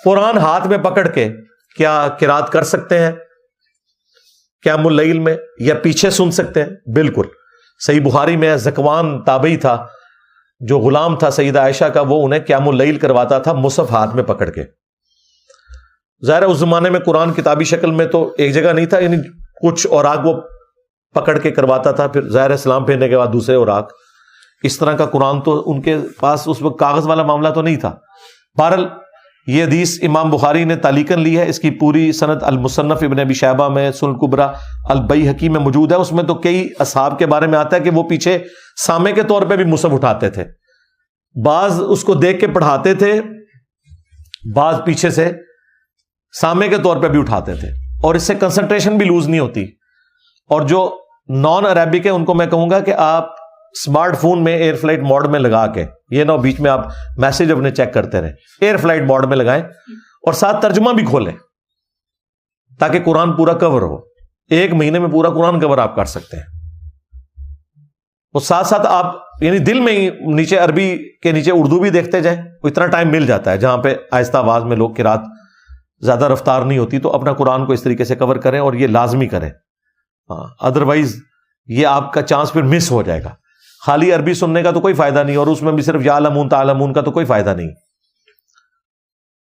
قرآن ہاتھ میں پکڑ کے کیا قرات کر سکتے ہیں قیام اللیل میں، یا پیچھے سن سکتے ہیں؟ بالکل. صحیح بخاری میں زکوان تابعی تھا جو غلام تھا سیدہ عائشہ کا، وہ انہیں قیام اللیل کرواتا تھا مصحف ہاتھ میں پکڑ کے. ظاہر ہے اس زمانے میں قرآن کتابی شکل میں تو ایک جگہ نہیں تھا، یعنی کچھ اوراق وہ پکڑ کے کرواتا تھا، پھر ظاہر اسلام پھیرنے کے بعد دوسرے اوراق. اس طرح کا قرآن تو ان کے پاس اس وقت کاغذ والا معاملہ تو نہیں تھا. بہرحال یہ حدیث امام بخاری نے تعلیقاً لی ہے، اس کی پوری سند المصنف ابن ابی شیبہ میں، سنن کبریٰ البیہقی میں موجود ہے. اس میں تو کئی اصحاب کے بارے میں آتا ہے کہ وہ پیچھے سامع کے طور پہ بھی مصحف اٹھاتے تھے، بعض اس کو دیکھ کے پڑھاتے تھے، بعض پیچھے سے سامع کے طور پہ بھی اٹھاتے تھے، اور اس سے کنسنٹریشن بھی لوز نہیں ہوتی. اور جو نان عربک ہے ان کو میں کہوں گا کہ آپ اسمارٹ فون میں ایئر فلائٹ موڈ میں لگا کے، یہ نہ بیچ میں آپ میسج اپنے چیک کرتے رہیں، ایئر فلائٹ موڈ میں لگائیں اور ساتھ ترجمہ بھی کھولیں تاکہ قرآن پورا کور ہو. 1 مہینے میں پورا قرآن کور آپ کر سکتے ہیں. اور ساتھ ساتھ آپ یعنی دل میں ہی نیچے عربی کے نیچے اردو بھی دیکھتے جائیں. اتنا ٹائم مل جاتا ہے جہاں پہ آہستہ آواز میں لوگ قرات زیادہ رفتار نہیں ہوتی، تو اپنا قرآن کو اس طریقے سے کور کریں اور یہ لازمی کریں. ہاں ادروائز یہ آپ کا چانس پھر مس ہو جائے گا. خالی عربی سننے کا تو کوئی فائدہ نہیں، اور اس میں بھی صرف یعلمون تعلمون کا تو کوئی فائدہ نہیں.